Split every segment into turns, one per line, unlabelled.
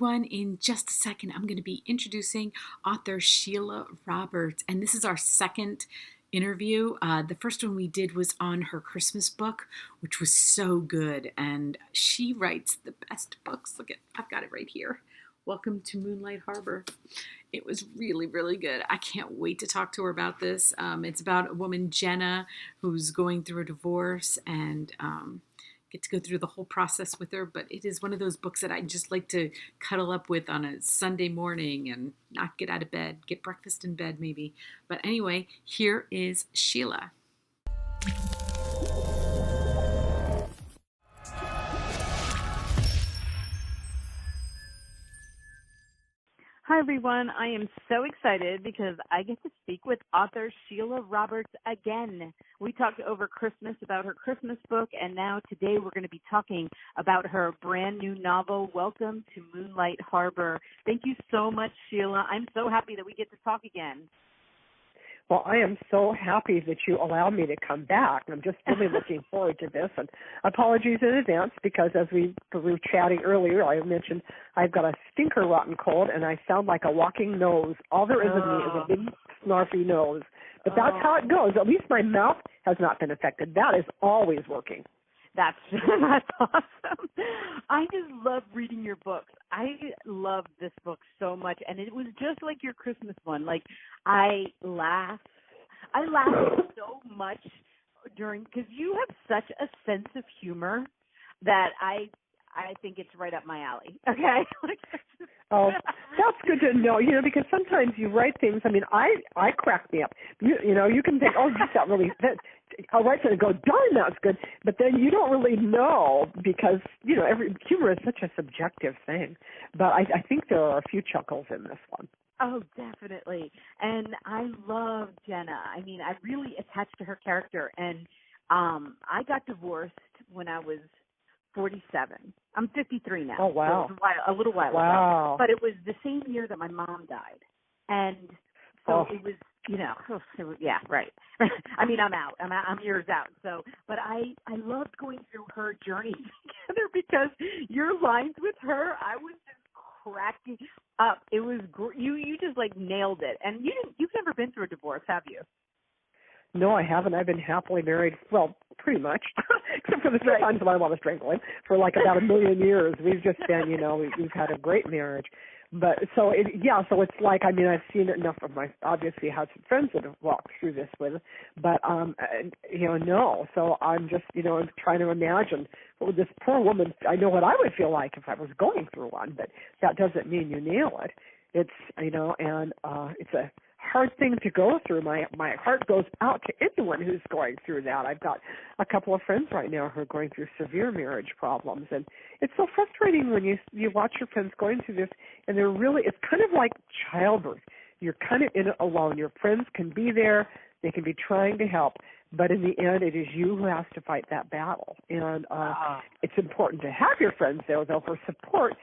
everyone. In just a second, I'm going to be introducing author Sheila Roberts, and this is our second interview. The first one we did was on her Christmas book, which was so good, and she writes the best books. Look at, I've got it right here. Welcome to Moonlight Harbor. It was really, really good. I can't wait to talk to her about this. It's about a woman, Jenna, who's going through a divorce, and get to go through the whole process with her. But it is one of those books that I just like to cuddle up with on a Sunday morning and not get out of bed, get breakfast in bed maybe. But anyway, here is Sheila.
Hi, everyone. I am so excited because I get to speak with author Sheila Roberts again. We talked over Christmas about her Christmas book, and now today we're going to be talking about her brand new novel, Welcome to Moonlight Harbor. Thank you so much, Sheila. I'm so happy that we get to talk again.
Well, I am so happy that you allowed me to come back. I'm just really looking forward to this. And apologies in advance because as we were chatting earlier, I mentioned I've got a stinker rotten cold and I sound like a walking nose. All there is of me is a big snarfy nose. But that's how it goes. At least my mouth has not been affected. That is always working.
That's awesome. I just love reading your books. I love this book so much, and it was just like your Christmas one. Like I laughed so much because you have such a sense of humor that I think it's right up my alley. Okay.
Oh, that's good to know, because sometimes you write things. I mean, I crack me up. You can think, oh, geez, I'll write something and go, darn, that's good. But then you don't really know because, every humor is such a subjective thing. But I think there are a few chuckles in this one.
Oh, definitely. And I love Jenna. I mean, I really attached to her character. And I got divorced when I was 47. I'm 53 now.
Oh, wow.
So it was a little while ago. But it was the same year that my mom died. And so it was, yeah, right. I mean, I'm out. I'm years out. So, but I loved going through her journey together because your lines with her, I was just cracking up. It was, you just like nailed it. And you've never been through a divorce, have you?
No, I haven't. I've been happily married, well, pretty much, except for the few times when I was drinking for like about 1 million years. We've just been, we've had a great marriage. But so it's like, I mean, I've seen enough of obviously had some friends that have walked through this with, but, no. So I'm just, trying to imagine this poor woman, I know what I would feel like if I was going through one, but that doesn't mean you nail it. It's, and it's a hard thing to go through. My heart goes out to anyone who's going through that. I've got a couple of friends right now who are going through severe marriage problems, and it's so frustrating when you watch your friends going through this, and it's kind of like childbirth. You're kind of in it alone. Your friends can be there, they can be trying to help, but in the end, it is you who has to fight that battle. And it's important to have your friends there, though, for support.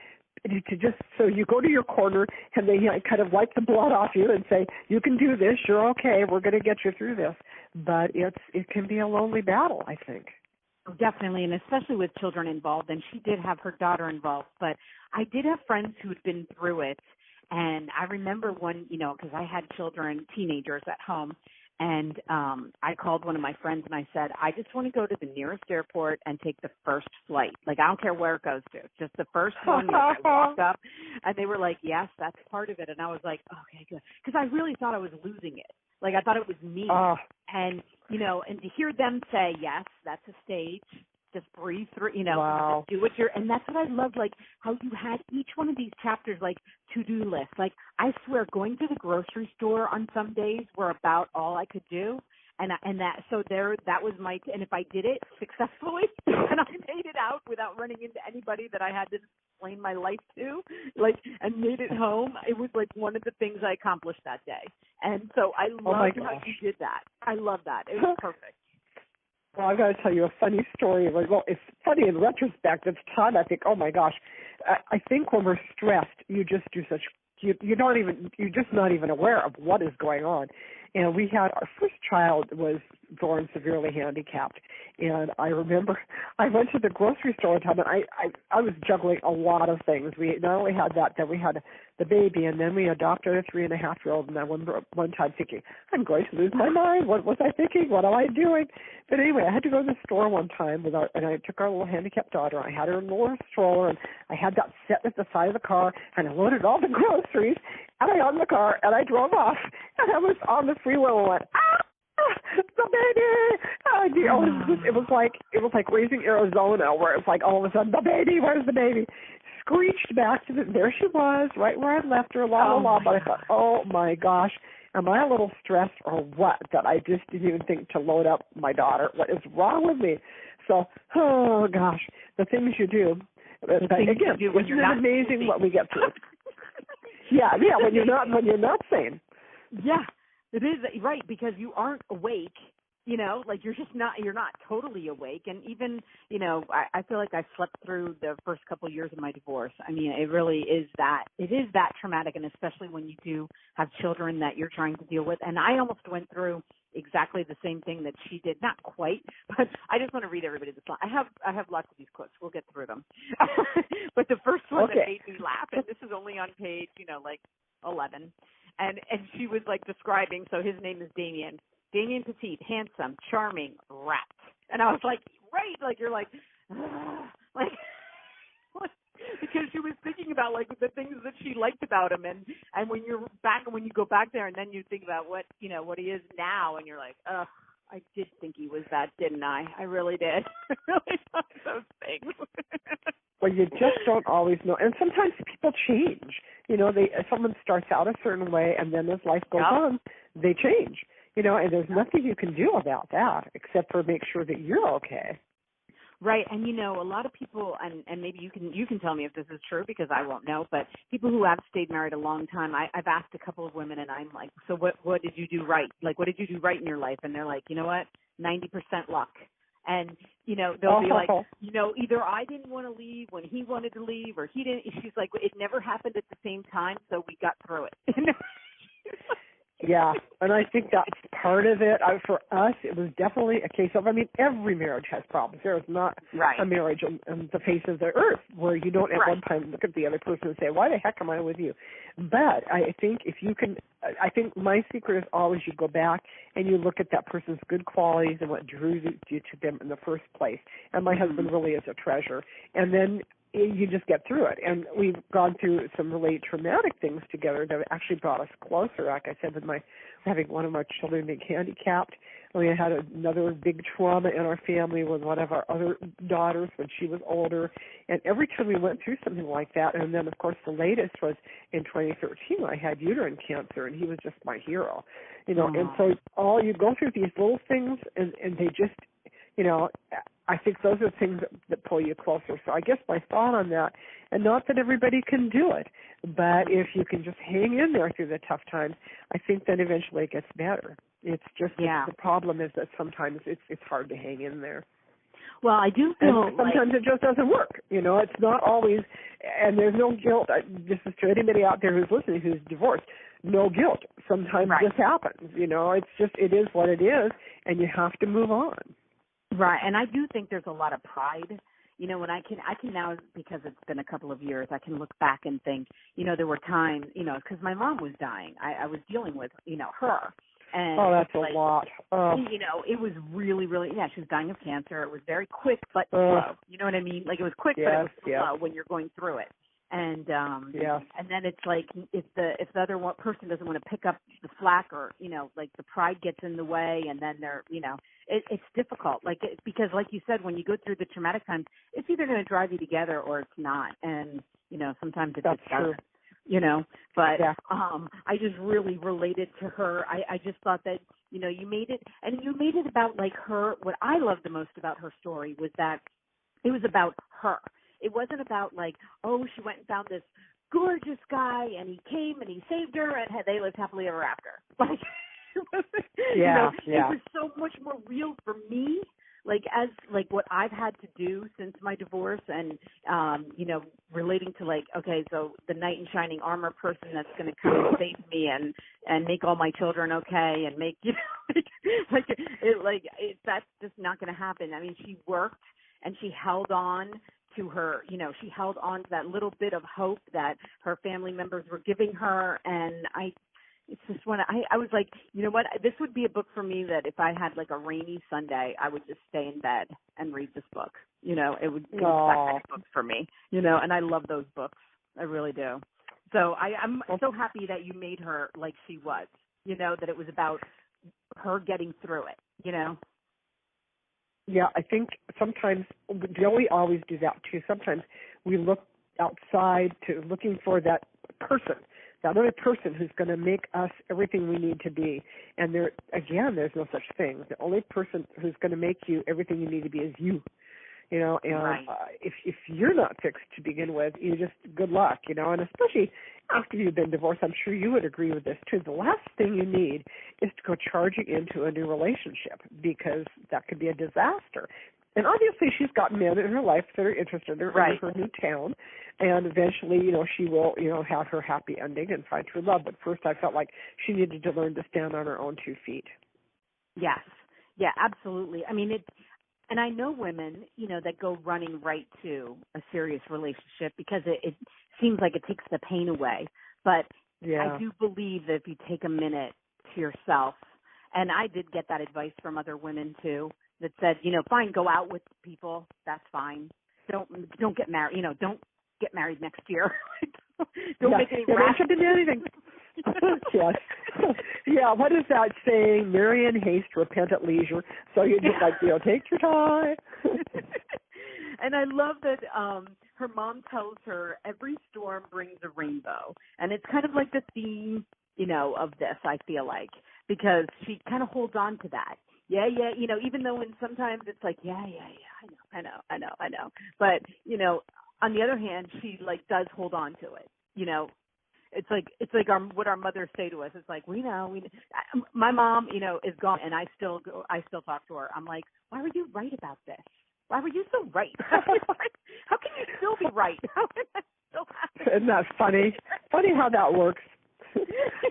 To just so you go to your corner and they kind of wipe the blood off you and say, you can do this, you're okay, we're going to get you through this. But it can be a lonely battle, I think.
Definitely, and especially with children involved. And she did have her daughter involved, but I did have friends who had been through it. And I remember one, because I had children, teenagers at home, and I called one of my friends and I said, I just want to go to the nearest airport and take the first flight. Like, I don't care where it goes to, just the first one. I walked up, and they were like, yes, that's part of it. And I was like, okay, good. Because I really thought I was losing it. Like, I thought it was me. And, and to hear them say, yes, that's a stage. Just breathe through,
wow.
Just do what and that's what I loved, like how you had each one of these chapters like to-do lists. Like, I swear, going to the grocery store on some days were about all I could do. And that was and if I did it successfully and I made it out without running into anybody that I had to explain my life to, and made it home, it was like one of the things I accomplished that day. And so I loved how you did that. I love that. It was perfect.
Well, I've got to tell you a funny story. Well, it's funny in retrospect. At the time, I think, oh my gosh, I think when we're stressed, you just do you're just not even aware of what is going on. And we had our first child was born severely handicapped. And I remember I went to the grocery store one time, and I was juggling a lot of things. We not only had that, then we had the baby, and then we adopted a 3.5-year-old. And I remember one time thinking, I'm going to lose my mind. What was I thinking? What am I doing? But anyway, I had to go to the store one time and I took our little handicapped daughter. I had her in a little stroller, and I had that set at the side of the car, and I loaded all the groceries, and I got in the car, and I drove off, and I was on the freeway and went, ah! The baby! It was like raising Arizona, where it's like all of a sudden, the baby, where's the baby? Screeched back to there she was, right where I left her, But I thought, oh my gosh, am I a little stressed or what? That I just didn't even think to load up my daughter. What is wrong with me? So, oh gosh, the things you do. But again, isn't it amazing what we get through? Yeah, when you're not sane.
Yeah. It is, right, because you aren't awake, like you're not totally awake. And even, I feel like I slept through the first couple of years of my divorce. I mean, it really is that traumatic, and especially when you do have children that you're trying to deal with. And I almost went through exactly the same thing that she did. Not quite, but I just want to read everybody this line. I have lots of these quotes. We'll get through them. But the first one that made me laugh, and this is only on page, 11. And she was like describing, so his name is Damien Petite, handsome, charming, wrapped. And I was like, right, like you're like, like, because she was thinking about like the things that she liked about him, and when you go back there, and then you think about what he is now, and you're like, ugh, I did think he was that, didn't I? I really did. I really thought those things.
Well, you just don't always know, and sometimes people change. Someone starts out a certain way, and then as life goes on, they change. And there's nothing you can do about that except for make sure that you're okay.
Right, and a lot of people, and maybe you can tell me if this is true because I won't know, but people who have stayed married a long time, I've asked a couple of women, and I'm like, so what did you do right? Like, what did you do right in your life? And they're like, you know what, 90% luck. And, they'll be like, either I didn't want to leave when he wanted to leave, or he didn't. She's like, it never happened at the same time, so we got through it.
Yeah, and I think that's part of it. For us, it was definitely a case of, every marriage has problems. There is not a marriage on the face of the earth where you don't at one time look at the other person and say, why the heck am I with you? But I think I think my secret is always you go back and you look at that person's good qualities and what drew you to them in the first place. And my husband really is a treasure. And then you just get through it. And we've gone through some really traumatic things together that actually brought us closer. Like I said, with having one of my children being handicapped, we had another big trauma in our family with one of our other daughters when she was older. And every time we went through something like that, and then, of course, the latest was in 2013, I had uterine cancer, and he was just my hero. And so you go through these little things, and they just, I think those are things that pull you closer. So I guess my thought on that, and not that everybody can do it, but if you can just hang in there through the tough times, I think then eventually it gets better. It's just the problem is that sometimes it's hard to hang in there.
Well, I do feel
and sometimes it just doesn't work. It's not always, and there's no guilt. This is to anybody out there who's listening who's divorced. No guilt. Sometimes this happens. It's just, it is what it is, and you have to move on.
Right, and I do think there's a lot of pride. When I can now, because it's been a couple of years, I can look back and think, there were times, because my mom was dying. I was dealing with, her. And
that's a lot.
It was really, really, she was dying of cancer. It was very quick but slow. You know what I mean? Like it was quick, but it was slow when you're going through it. And and then it's like if the other person doesn't want to pick up the slack, or like the pride gets in the way, and then they're it's difficult, because like you said, when you go through the traumatic times, it's either going to drive you together or it's not, and sometimes it just doesn't. But I just really related to her. I just thought that you made it, and you made it about like her. What I loved the most about her story was that it was about her. It wasn't about like, oh, she went and found this gorgeous guy and he came and he saved her and they lived happily ever after. Like, it was so much more real for me. like what I've had to do since my divorce, and relating to like, okay, so the knight in shining armor person that's going to come and save me and make all my children okay, and make that's just not going to happen. I mean, she worked and she held on to her, she held on to that little bit of hope that her family members were giving her. And it's just I was like, you know what, this would be a book for me that if I had like a rainy Sunday, I would just stay in bed and read this book. It would be that kind of book for me, and I love those books. I really do. So I'm so happy that you made her like she was, that it was about her getting through it,
Yeah, I think sometimes, don't we always do that too? Sometimes we look outside to looking for that person, that other person who's going to make us everything we need to be. And there's no such thing. The only person who's going to make you everything you need to be is you. And
right.
If you're not fixed to begin with, you just, good luck, and especially after you've been divorced, I'm sure you would agree with this too. The last thing you need is to go charging into a new relationship, because that could be a disaster. And obviously she's got men in her life that are interested in her,
right.
in her new town, and eventually, she will, have her happy ending and find true love. But first I felt like she needed to learn to stand on her own 2 feet.
Yes. Yeah, absolutely. I mean, and I know women, that go running right to a serious relationship because it seems like it takes the pain away. But
yeah.
I do believe that if you take a minute to yourself, and I did get that advice from other women too, that said, fine, go out with people, that's fine. Don't get married, don't get married next year. Don't make any rash.
Don't do anything. Yes. Yeah, what is that saying? Marry in haste, repent at leisure. So you just take your time.
And I love that her mom tells her every storm brings a rainbow. And it's kind of like the theme, of this, I feel like, because she kind of holds on to that. Yeah, even though sometimes it's like, yeah, I know. But, on the other hand, she does hold on to it, It's like what our mothers say to us. It's like, we know. My mom, is gone, and I still talk to her. I'm like, why were you right about this? Why were you so right? How can you still be right? How can that still happen?
Isn't that funny? Funny how that works.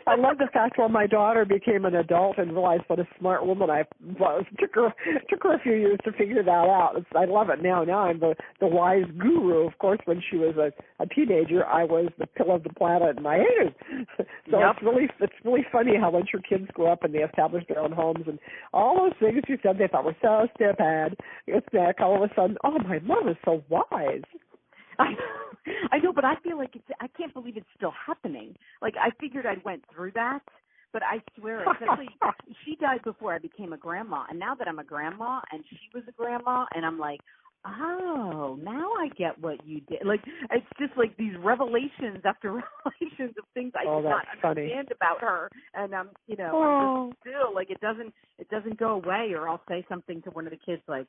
I love the fact when my daughter became an adult and realized what a smart woman I was. Took her a few years to figure that out. I love it now. Now I'm the wise guru. Of course, when she was a teenager, I was the pill of the planet, and I hated it. So
yep.
It's really funny how once your kids grow up and they establish their own homes and all those things you said they thought were so stupid, it's back all of a sudden. Oh, my mom is so wise.
I know, but I feel like I can't believe it's still happening. Like, I figured I went through that, but I swear, especially, she died before I became a grandma. And now that I'm a grandma and she was a grandma, and I'm like, oh, now I get what you did. Like, it's just like these revelations after revelations of things I did not understand about her. And I'm just still like, it doesn't go away. Or I'll say something to one of the kids like,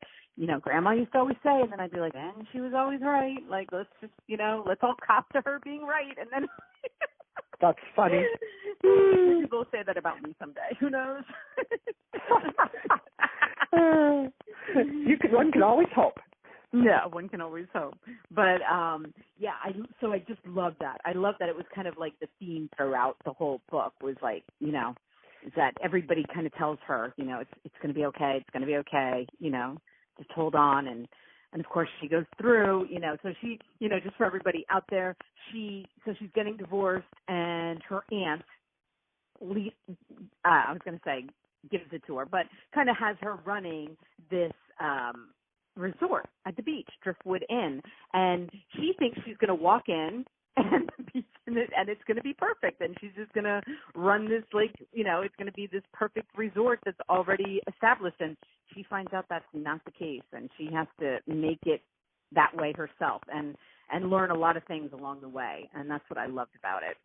Grandma used to always say, and then I'd be like, and she was always right. Like, let's just, let's all cop to her being right. And then
that's funny.
Maybe they'll say that about me someday. Who knows?
One can always hope.
Yeah, one can always hope. But I just love that. I love that it was kind of like the theme throughout the whole book was like, is that everybody kind of tells her, it's going to be okay. It's going to be okay. Just hold on. And of course she goes through, so she, just for everybody out there, she's getting divorced, and her aunt, I was going to say gives it to her, but kind of has her running this, resort at the beach, Driftwood Inn, and she thinks she's going to walk in and it's going to be perfect, and she's just going to run this it's going to be this perfect resort that's already established, and she finds out that's not the case, and she has to make it that way herself and learn a lot of things along the way, and that's what I loved about it.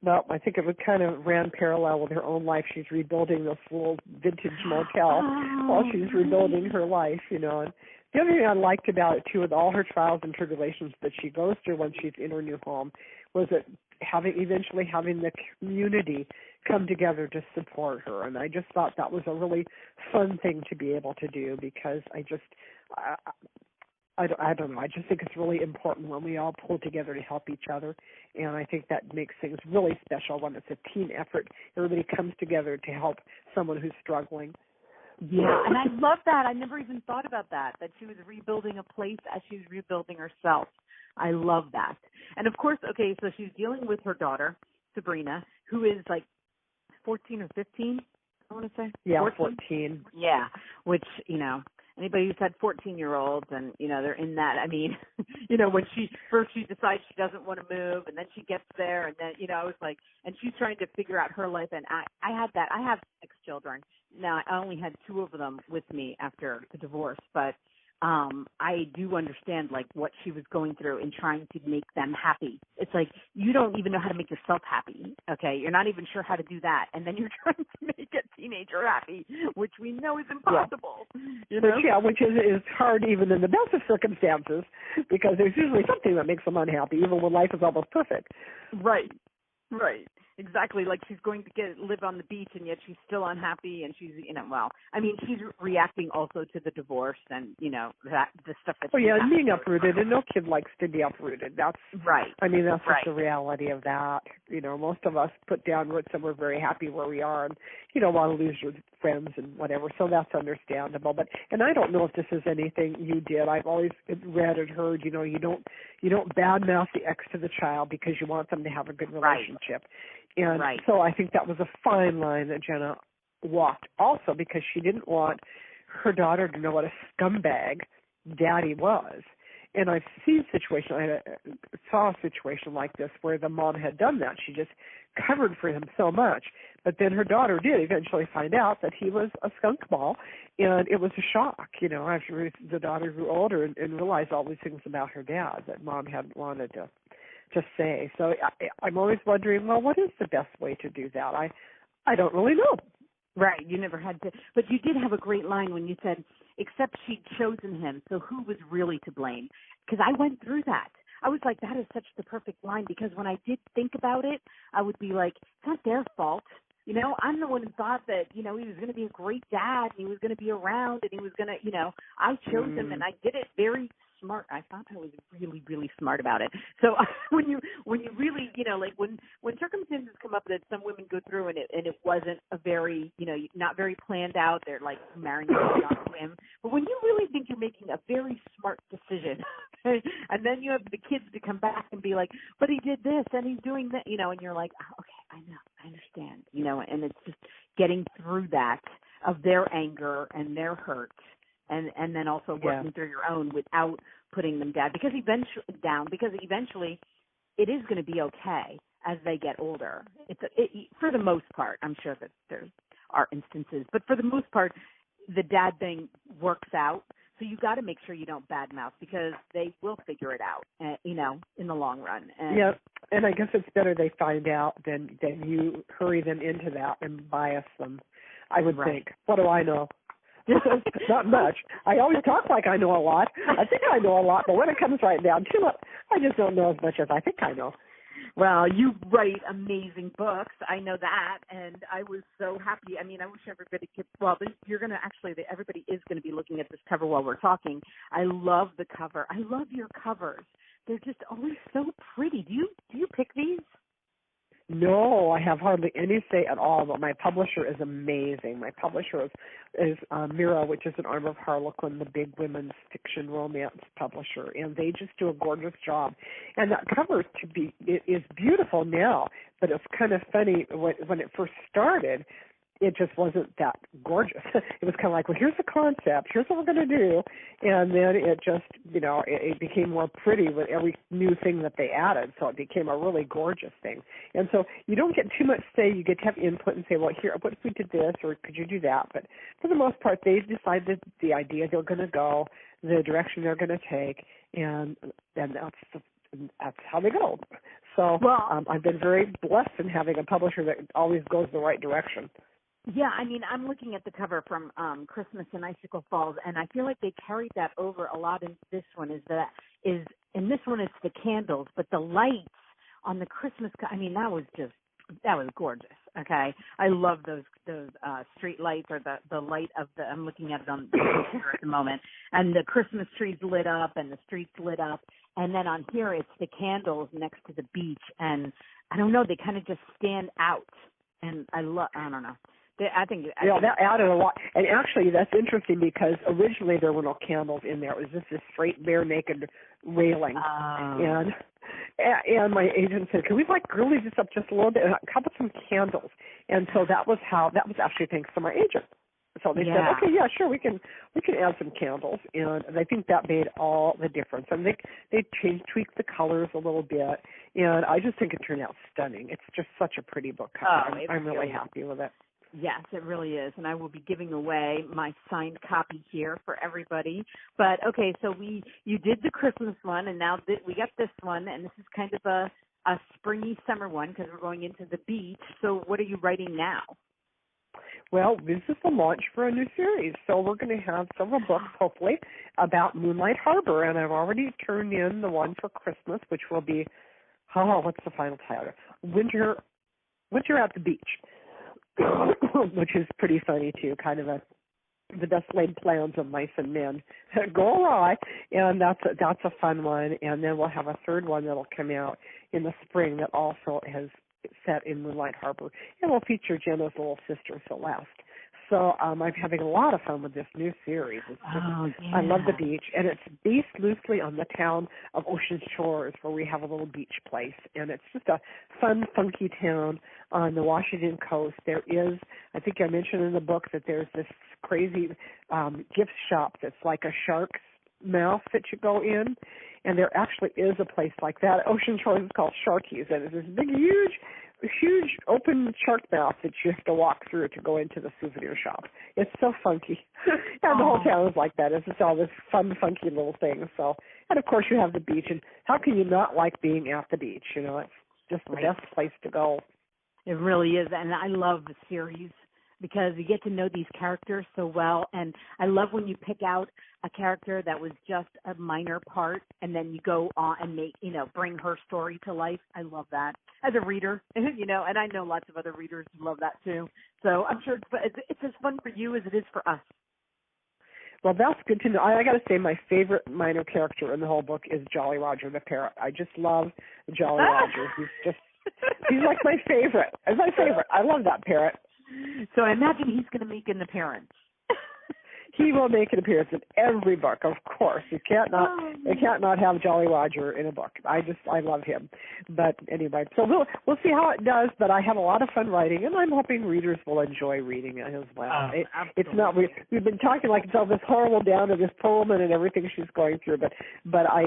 Well, I think it would kind of ran parallel with her own life. She's rebuilding this little vintage motel while she's rebuilding her life, and The other thing I liked about it, too, with all her trials and tribulations that she goes through when she's in her new home, was that eventually having the community come together to support her. And I just thought that was a really fun thing to be able to do, because I don't know. I just think it's really important when we all pull together to help each other. And I think that makes things really special when it's a team effort. Everybody comes together to help someone who's struggling.
Yeah, and I love that. I never even thought about that she was rebuilding a place as she was rebuilding herself. I love that. And, of course, okay, so she's dealing with her daughter, Sabrina, who is like 14 or 15, I want to say.
Yeah,
14. Yeah, which, anybody who's had 14-year-olds and, they're in that, I mean, when she decides she doesn't want to move, and then she gets there, and then, I was like, and she's trying to figure out her life. And I had that. I have 6 children. Now, I only had 2 of them with me after the divorce, but I do understand, like, what she was going through in trying to make them happy. It's like, you don't even know how to make yourself happy, okay? You're not even sure how to do that, and then you're trying to make a teenager happy, which we know is impossible.
Yeah. Which is hard even in the best of circumstances, because there's usually something that makes them unhappy, even when life is almost perfect.
Right. Exactly. Like, she's going to live on the beach, and yet she's still unhappy, and she's, she's reacting also to the divorce and, that the stuff that.
Oh, yeah, and being uprooted, and no kid likes to be uprooted. That's
right.
That's just the reality of that. Most of us put down roots, and we're very happy where we are, and you don't want to lose your friends and whatever. So that's understandable. And I don't know if this is anything you did. I've always read and heard, you don't badmouth the ex to the child because you want them to have a good relationship. And so I think that was a fine line that Jenna walked also, because she didn't want her daughter to know what a scumbag Daddy was. And I've seen situations, I saw a situation like this where the mom had done that. She just covered for him so much. But then her daughter did eventually find out that he was a skunk ball, and it was a shock, after the daughter grew older and realized all these things about her dad that mom hadn't wanted to say. So I'm always wondering, well, what is the best way to do that? I don't really know.
Right. You never had to. But you did have a great line when you said, except she'd chosen him, so who was really to blame? Because I went through that. I was like, that is such the perfect line, because when I did think about it, I would be like, it's not their fault. I'm the one who thought that, he was going to be a great dad, and he was going to be around, and he was going to, I chose him, and I did it very smart. I thought I was really, really smart about it. So when you really, like when circumstances come up that some women go through, and it wasn't a very, not very planned out, they're like marrying somebody on a whim. But when you really think you're making a very smart decision, okay, and then you have the kids to come back and be like, but he did this and he's doing that, and you're like, oh, okay, I know, I understand, and it's just getting through that of their anger and their hurt. And then also working through your own without putting them down, because eventually it is going to be okay as they get older. For the most part, I'm sure that there are instances, but for the most part, the dad thing works out. So you got to make sure you don't badmouth, because they will figure it out, in the long run.
And I guess it's better they find out than you hurry them into that and bias them, I would think. What do I know? Not much. I always talk like I know a lot. I think I know a lot, but when it comes right down to it, I just don't know as much as I think I know.
Well, you write amazing books. I know that, and I was so happy. I mean, I wish everybody could. Well, you're going to everybody is going to be looking at this cover while we're talking. I love the cover. I love your covers. They're just always so pretty. Do you pick these?
No, I have hardly any say at all, but my publisher is amazing. My publisher is Mira, which is an arm of Harlequin, the big women's fiction romance publisher, and they just do a gorgeous job. And that cover is beautiful now, but it's kind of funny when it first started. It just wasn't that gorgeous. It was kind of like, well, here's the concept, here's what we're going to do, and then it just, it became more pretty with every new thing that they added, so it became a really gorgeous thing. And so you don't get too much say. You get to have input and say, well, here, what if we did this, or could you do that? But for the most part, they decided the idea they're going to go, the direction they're going to take, and that's how they go. So I've been very blessed in having a publisher that always goes the right direction.
Yeah, I mean, I'm looking at the cover from Christmas and Icicle Falls, and I feel like they carried that over a lot in this one. In this one it's the candles, but the lights on the Christmas. I mean, that was gorgeous. Okay, I love those street lights, or the light of the. I'm looking at it on the computer at the moment, and the Christmas trees lit up and the streets lit up, and then on here it's the candles next to the beach, and I don't know, they kind of just stand out, and I don't know. I think
that added a lot. And actually, that's interesting because originally there were no candles in there. It was just this straight, bare, naked railing. And my agent said, "Can we girly this up just a little bit? How about some candles?" And so that was actually thanks to my agent. So they said, "Okay, yeah, sure, we can add some candles," and I think that made all the difference. And they tweaked the colors a little bit, and I just think it turned out stunning. It's just such a pretty book cover. I'm really happy with it.
Yes, it really is, and I will be giving away my signed copy here for everybody. But okay, so you did the Christmas one, and now we got this one, and this is kind of a springy summer one because we're going into the beach. So what are you writing now?
Well, this is the launch for a new series, so we're going to have several books, hopefully, about Moonlight Harbor, and I've already turned in the one for Christmas, which will be, what's the final title? Winter at the Beach. Which is pretty funny too, kind of the best laid plans of mice and men go awry, and that's a fun one. And then we'll have a third one that'll come out in the spring that also has set in Moonlight Harbor, and will feature Jenna's little sister Celeste. So I'm having a lot of fun with this new series. It's just, I love the beach, and it's based loosely on the town of Ocean Shores, where we have a little beach place, and it's just a fun, funky town on the Washington coast. There is, I think I mentioned in the book that there's this crazy gift shop that's like a shark's mouth that you go in, and there actually is a place like that. Ocean Shores is called Sharky's, and it's this big, huge open shark mouth that you have to walk through to go into the souvenir shop. It's so funky. And the whole town is like that. It's just all this fun, funky little thing. So, and of course you have the beach, and how can you not like being at the beach? You know, it's just the best place to go.
It really is, and I love the series because you get to know these characters so well, and I love when you pick out a character that was just a minor part, and then you go on and bring her story to life. I love that as a reader, and I know lots of other readers who love that too. So I'm sure it's as fun for you as it is for us.
Well, that's good to know. I got to say, my favorite minor character in the whole book is Jolly Roger the parrot. I just love Jolly Roger. He's like my favorite. He's my favorite. I love that parrot.
So I imagine he's going to make an appearance.
He will make an appearance in every book, of course. You can't not have Jolly Roger in a book. I love him. But anyway, so we'll see how it does. But I have a lot of fun writing, and I'm hoping readers will enjoy reading it as well. It's not we've been talking like it's all this horrible down to this poor woman and everything she's going through. But I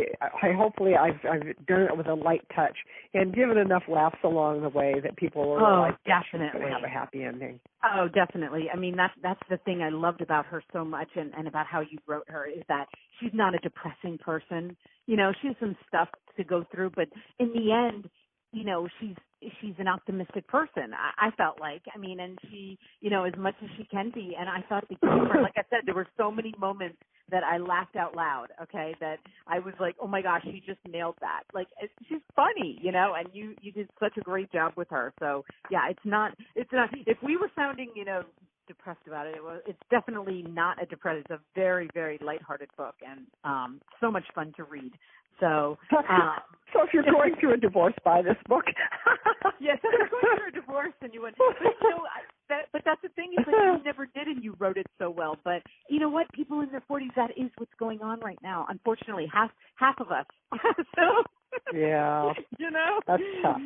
hopefully I've done it with a light touch and given enough laughs along the way that people will realize definitely have a happy ending.
Oh, definitely. I mean, that's the thing I loved about her so much and about how you wrote her is that she's not a depressing person. She has some stuff to go through, but in the end, she's an optimistic person. I felt like, and she, as much as she can be. And I thought the humor, like I said, there were so many moments that I laughed out loud. Okay. That I was like, oh my gosh, she just nailed that. Like, she's funny, and you did such a great job with her. So yeah, it's not, if we were sounding, depressed about it, it's definitely not a depressed. It's a very, very lighthearted book and so much fun to read. So
if you're going through a divorce, buy this book.
Yes, if you're going through a divorce and you went, but that's the thing is like you never did and you wrote it so well. But you know what? People in their 40s, that is what's going on right now. Unfortunately, half of us. So
yeah, that's tough.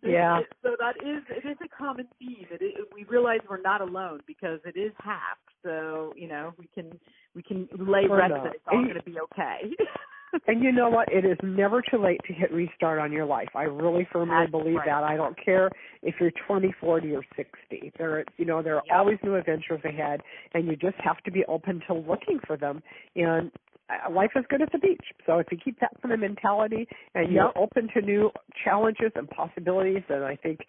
Yeah.
So it is a common theme. We realize we're not alone because it is half. So we can lay rest that it's all going to be okay.
And you know what? It is never too late to hit restart on your life. I really firmly believe that. I don't care if you're 20, 40, or 60. There are always new adventures ahead, and you just have to be open to looking for them. And life is good at the beach. So if you keep that kind of mentality and you're open to new challenges and possibilities, then I think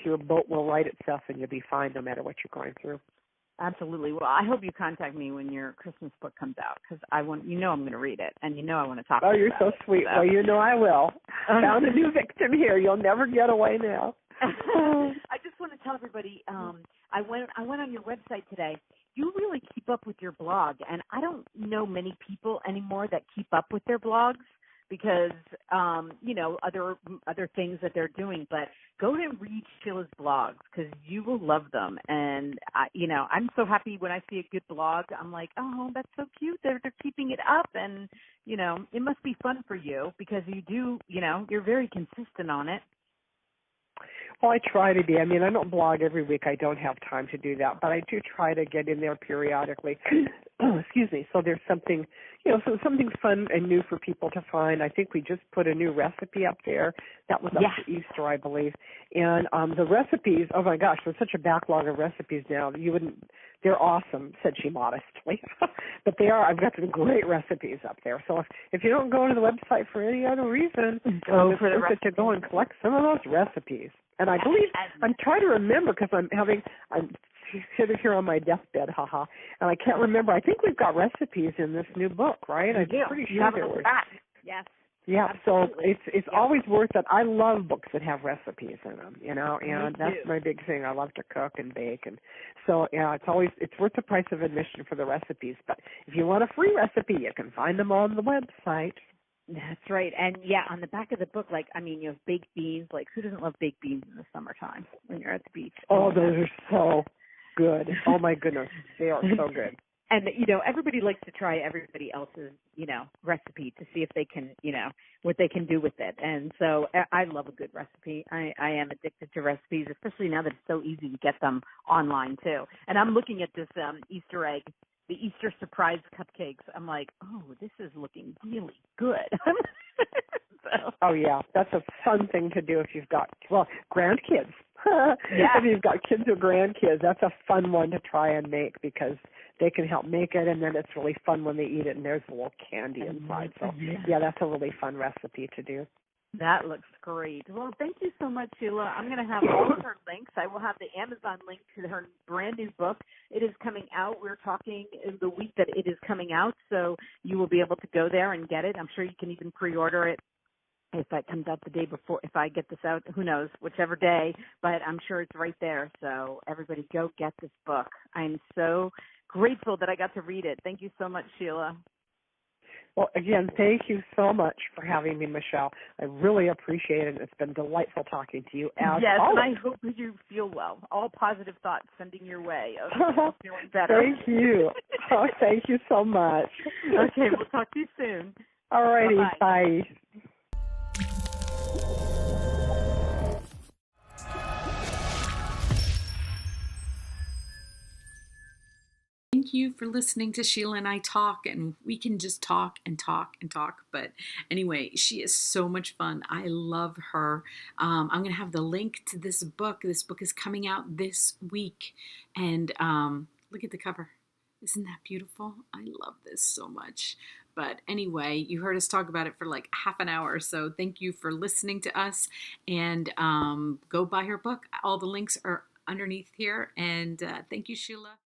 your boat will right itself and you'll be fine no matter what you're going through.
Absolutely. Well, I hope you contact me when your Christmas book comes out, because I'm going to read it, and I want to talk to you
Oh, you're
about
so
it,
sweet.
so.
Well, I will. Found a new victim here. You'll never get away now.
I just want to tell everybody, I went on your website today. You really keep up with your blog, and I don't know many people anymore that keep up with their blogs because, other things that they're doing. But go and read Sheila's blogs because you will love them. And, I'm so happy when I see a good blog. I'm like, oh, that's so cute. They're keeping it up. And, it must be fun for you because you do, you're very consistent on it.
Well, I try to be. I mean, I don't blog every week. I don't have time to do that, but I do try to get in there periodically. Oh, excuse me. So there's something, something fun and new for people to find. I think we just put a new recipe up there. That was up for Easter, I believe. And the recipes, oh my gosh, there's such a backlog of recipes now. They're awesome, said she modestly. But they are. I've got some great recipes up there. So if you don't go to the website for any other reason, it's worth it to go and collect some of those recipes. And I believe, I'm trying to remember because I'm sitting here on my deathbed, and I can't remember. I think we've got recipes in this new book, right? I'm pretty sure there were.
Yes.
Yeah,
absolutely.
So it's always worth it. I love books that have recipes in them, and that's my big thing. I love to cook and bake, and so it's worth the price of admission for the recipes. But if you want a free recipe, you can find them on the website.
That's right. And on the back of the book, you have baked beans. Like, who doesn't love baked beans in the summertime when you're at the beach?
Oh, those are so good. Oh my goodness. They are so good.
And, everybody likes to try everybody else's, recipe to see if they can, what they can do with it. And so I love a good recipe. I am addicted to recipes, especially now that it's so easy to get them online too. And I'm looking at this Easter egg, the Easter surprise cupcakes. I'm like, oh, this is looking really good. So.
Oh, yeah. That's a fun thing to do if you've got, grandkids.
Yeah.
If you've got kids or grandkids, that's a fun one to try and make because they can help make it, and then it's really fun when they eat it, and there's a little candy inside. So, that's a really fun recipe to do.
That looks great. Well, thank you so much, Sheila. I'm going to have all of her links. I will have the Amazon link to her brand new book. It is coming out. We're talking in the week that it is coming out, so you will be able to go there and get it. I'm sure you can even pre-order it if that comes out the day before. If I get this out, who knows, whichever day, but I'm sure it's right there. So everybody go get this book. I'm so grateful that I got to read it. Thank you so much, Sheila.
Well, again, thank you so much for having me, Michelle. I really appreciate it. It's been delightful talking to you as always.
And I hope you feel well. All positive thoughts sending your way. Okay, feeling better.
Thank you. Oh, thank you so much.
Okay, we'll talk to you soon.
All righty, bye.
Thank you for listening to Sheila and I talk, and we can just talk and talk and talk. But anyway, she is so much fun. I love her. I'm going to have the link to this book. This book is coming out this week. And look at the cover. Isn't that beautiful? I love this so much. But anyway, you heard us talk about it for like half an hour. So thank you for listening to us. And go buy her book. All the links are underneath here. And thank you, Sheila.